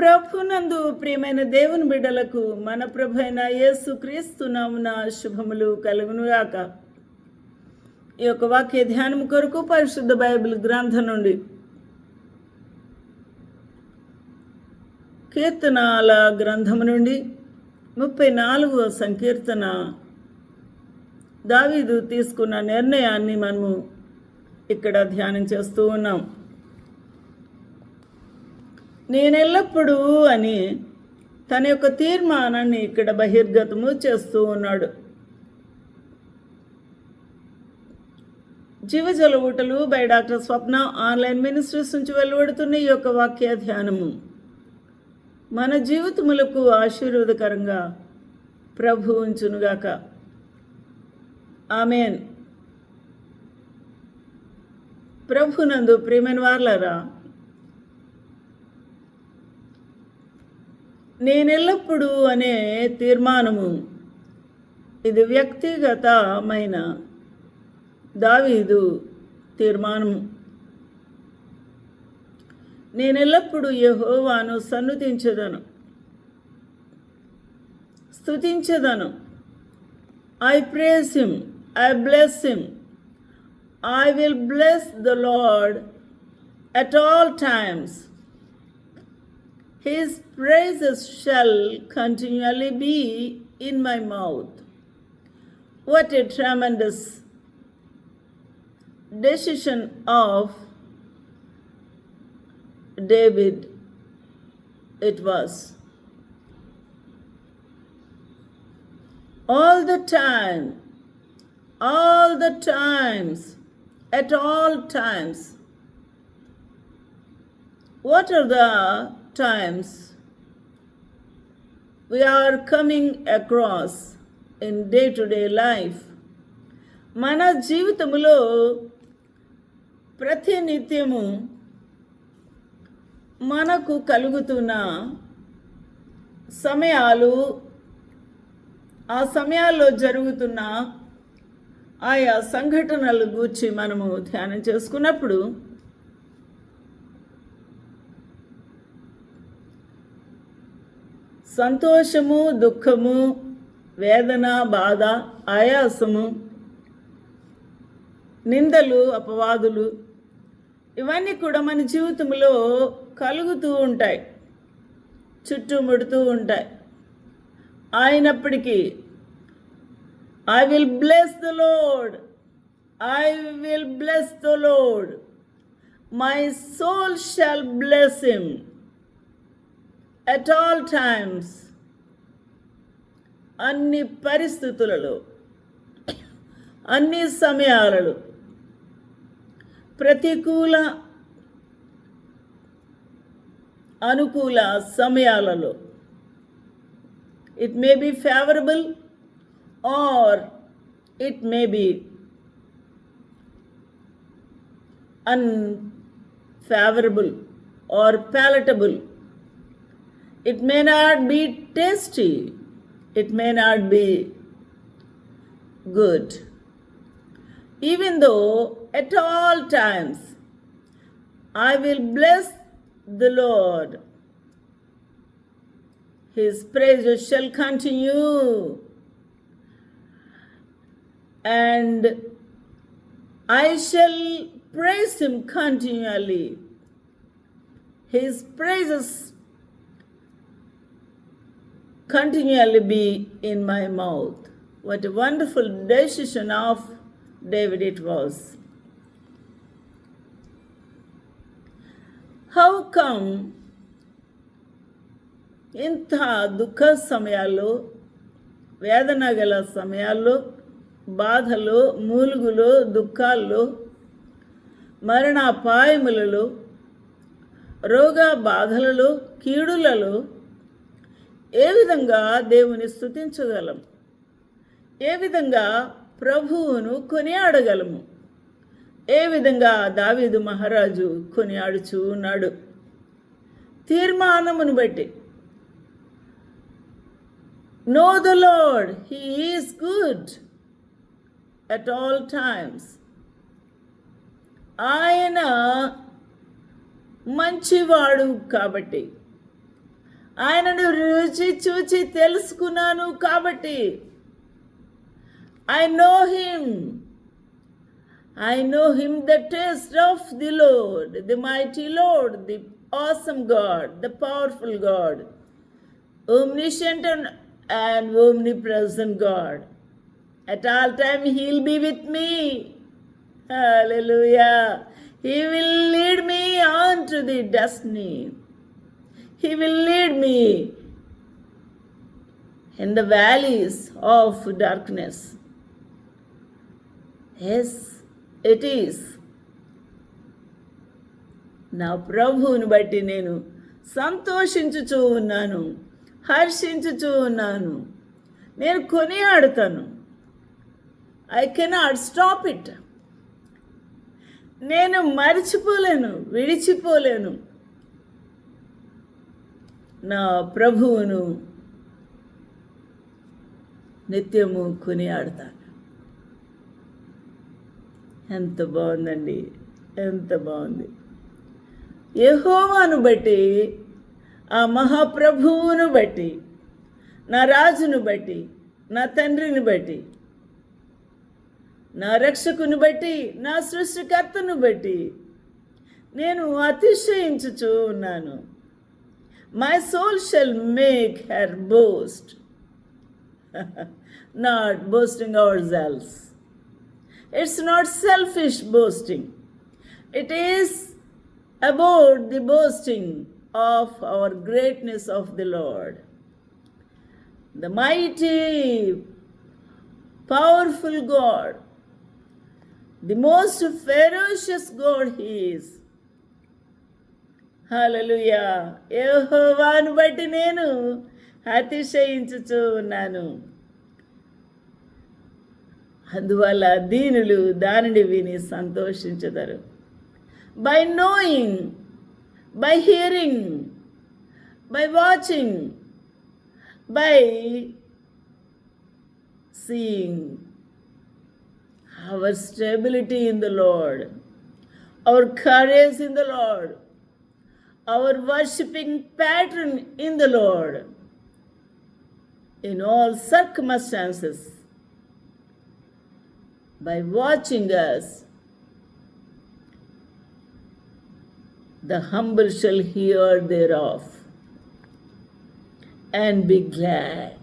ప్రభునందు ప్రియమైన దేవుని బిడ్డలకు మన ప్రభు అయిన యేసు క్రీస్తు నామున శుభములు కలుగునుగాక. ఈ యొక్క వాక్య ధ్యానం కొరకు పరిశుద్ధ బైబిల్ గ్రంథం నుండి కీర్తనాల గ్రంథము నుండి 34వ సంకీర్తన దావీదు తీసుకున్న నిర్ణయాన్ని మనము ఇక్కడ ధ్యానం చేస్తూ ఉన్నాం. నేనెల్లప్పుడూ అని తన యొక్క తీర్మానాన్ని ఇక్కడ బహిర్గతము చేస్తూ ఉన్నాడు. జీవజల ఊటలు by doctor Swapna online ministries నుంచి వెలువడుతున్న ఈ యొక్క వాక్య ధ్యానము మన జీవితములకు ఆశీర్వాదకరంగా ప్రభు ఉంచునుగాక. ఆమేన్. ప్రభునందు ప్రియమైన వారలారా, నేనెల్లప్పుడూ అనే తీర్మానము ఇది వ్యక్తిగతమైన దావీదు తీర్మానము. నేనెల్లప్పుడూ యెహోవాను సన్నుతించెదను, స్తుతించెదను. I praise him, I bless him, I will bless the lord at all times. His praises shall continually be in my mouth. What a tremendous decision of David it was. All the time, all the times, at all times. What are the times we are coming across in day-to-day life? మన జీవితములో ప్రతినిత్యము మనకు కలుగుతున్న సమయాలు, ఆ సమయాల్లో జరుగుతున్న ఆయా సంఘటనల గురించి మనము ధ్యానం చేసుకున్నప్పుడు సంతోషము, దుఃఖము, వేదన, బాధ, ఆయాసము, నిందలు, అపవాదులు ఇవన్నీ కూడా మన జీవితంలో కలుగుతూ ఉంటాయి, చుట్టుముడుతూ ఉంటాయి. అయినప్పటికీ I will bless the Lord, I will bless the Lord, my soul shall bless him at all times. అన్ని పరిస్థితులలో, అన్ని సమయాలలో, ప్రతికూల అనుకూల సమయాలలో, it may be favorable or it may be unfavorable or palatable. It may not be tasty, it may not be good. Even though at all times I will bless the Lord, His praises shall continue, and I shall praise Him continually. His praises continually be in my mouth. What a wonderful decision of David it was. How come ఇంత దుఃఖ సమయాల్లో, వేదన గల సమయాల్లో, బాధలో, మూలుగులో, దుఃఖాల్లో, మరణాపాయములలో, రోగ బాధలలో, కీడులలో ఏ విధంగా దేవుని స్తుతించగలం? ఏ విధంగా ప్రభువును కొనియాడగలము? ఏ విధంగా దావీదు మహారాజు కొనియాడుచూ ఉన్నాడు? తీర్మానమును బట్టి. Know the lord, he is good at all times. ఆయన మంచివాడు కాబట్టి ఆయనను రుచి చూచి తెలుసుకున్నాను కాబట్టి I know him. I know him, the taste of the Lord, the mighty Lord, the awesome God, the powerful God, omniscient and omnipresent God. At all time he'll be with me. Hallelujah. He will lead me on to the destiny. He will lead me in the valleys of darkness. Yes, it is. నా ప్రభువుని బట్టి నేను సంతోషించుచూ ఉన్నాను, హర్షించుచూ ఉన్నాను. నేను కొనియాడుతాను. I cannot stop it. నేను మరిచిపోలేను, విడిచిపోలేను. నా ప్రభువును నిత్యము కొనియాడతాను. ఎంత బాగుందండి, ఎంత బాగుంది. యెహోవాను బట్టి, ఆ మహాప్రభువును బట్టి, నా రాజును బట్టి, నా తండ్రిని బట్టి, నా రక్షకుని బట్టి, నా సృష్టికర్తను బట్టి నేను అతిశయించుచూ ఉన్నాను. My soul shall make her boast, not boasting ourselves. It's not selfish boasting. It is about the boasting of our greatness of the Lord. The mighty, powerful God, the most ferocious God He is. Hallelujah. యెహోవాను బట్టి నేను అతిశయించుచూ ఉన్నాను. అందువల్ల దీనులు దానిని విని సంతోషించెదరు. By knowing, by hearing, by watching, by seeing our stability in the Lord, our courage in the Lord, our worshipping pattern in the Lord, in all circumstances. By watching us, the humble shall hear thereof and be glad.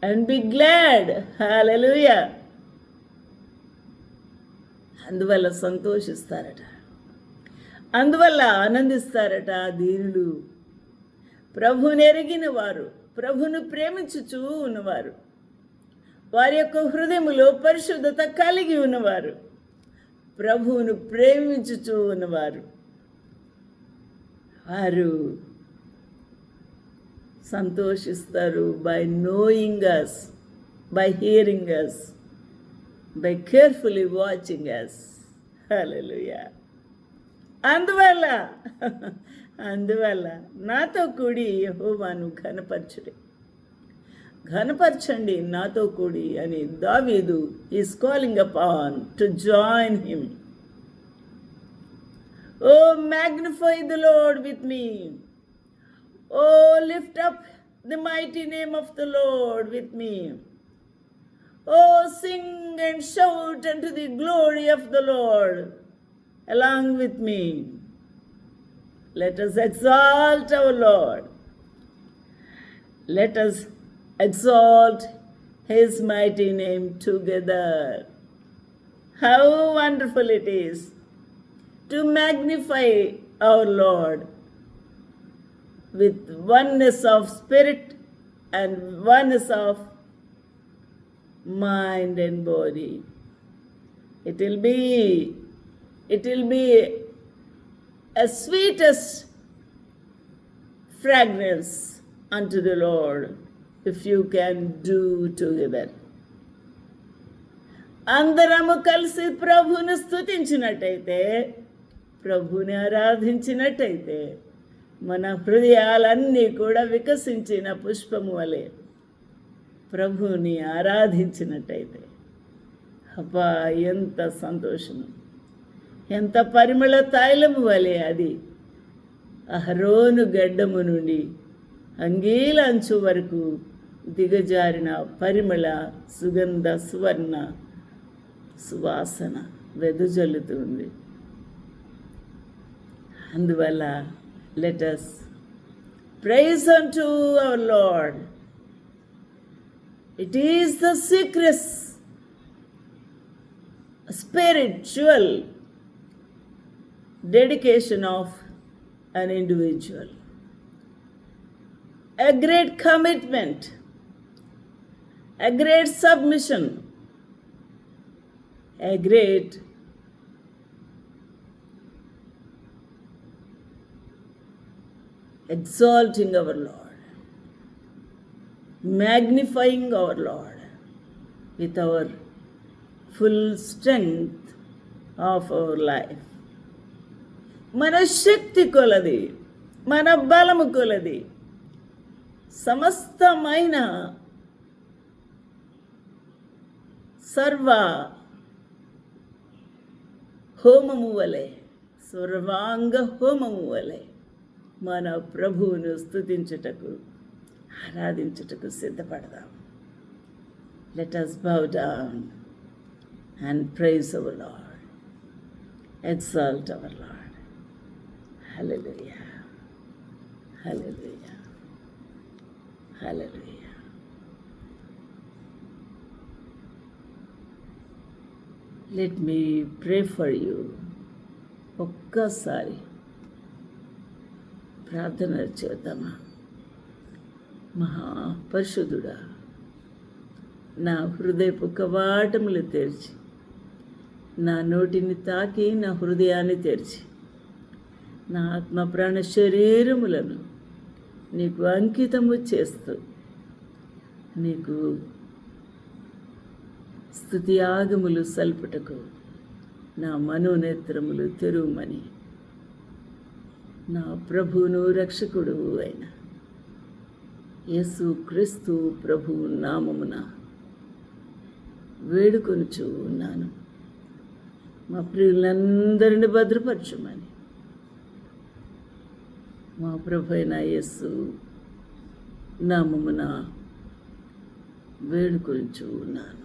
And be glad. Hallelujah. అందువల్ల సంతోషిస్తారట, అందువల్ల ఆనందిస్తారట దీనులు. ప్రభుని ఎరిగిన వారు, ప్రభును ప్రేమించుచూ ఉన్నవారు, వారి యొక్క హృదయములో పరిశుద్ధత కలిగి ఉన్నవారు, ప్రభువును ప్రేమించుచూ ఉన్నవారు, వారు సంతోషిస్తారు. By knowing us, by hearing us, by carefully watching us. Hallelujah. అందువల్ల నాతో కూడి యెహోవాను ఘనపరచండి నాతో కూడి అని దావీదు is calling upon to join him. O magnify the lord with me. O lift up the mighty name of the lord with me. O sing and shout unto the glory of the Lord along with me. Let us exalt our Lord. Let us exalt His mighty name together. How wonderful it is to magnify our Lord with oneness of spirit and oneness of mind and body. It will be a sweetest fragrance unto the Lord if you can do together. అందరము కలిసి ప్రభువును స్తుతించినట్టయితే, ప్రభువుని ఆరాధించినట్టయితే, మన హృదయాలన్నీ కూడా వికసించిన పుష్పము వలె ప్రభువుని ఆరాధించినట్టయితే, అబ్బా ఎంత సంతోషము, ఎంత పరిమళ తైలము వలె అది అహరోను గడ్డము నుండి అంగీల అంచు వరకు దిగజారిన పరిమళ సుగంధ సువర్ణ సువాసన వెదజల్లుతుంది. అందువల్ల let us praise unto our Lord. It is the secret spiritual dedication of an individual, a great commitment, a great submission, a great exalting our Lord, magnifying our Lord with our full strength of our life. మన శక్తి కొలది, మన బలము కొలది, సమస్తమైన సర్వ హోమము వలె, సర్వాంగ హోమము వలె మన ప్రభువును స్తుతించుటకు, ఆరాధించుటకు సిద్ధపడదాం. Let us bow down and praise our Lord, exalt our Lord. Hallelujah, hallelujah, hallelujah. Let me pray for you. ఒక్కసారి ప్రార్థన చేద్దామా? మహాపరిశుద్ధుడా, నా హృదయపు కవాటములు తెరిచి, నా నోటిని తాకి, నా హృదయాన్ని తెరిచి, నా ఆత్మ ప్రాణ శరీరములను నీకు అంకితము చేస్తూ, నీకు స్తుతి ఆగములు సల్పుటకు నా మనోనేత్రములు తెరువమని నా ప్రభువును రక్షకుడు అయిన యేసు క్రీస్తు ప్రభు నామమున వేడుకొనుచు ఉన్నాను. మా ప్రియులందరిని భద్రపరచుమని మా ప్రభు అయిన యేసు నామమున వేడుకొనుచు ఉన్నాను.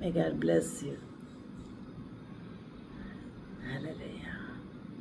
May God bless you.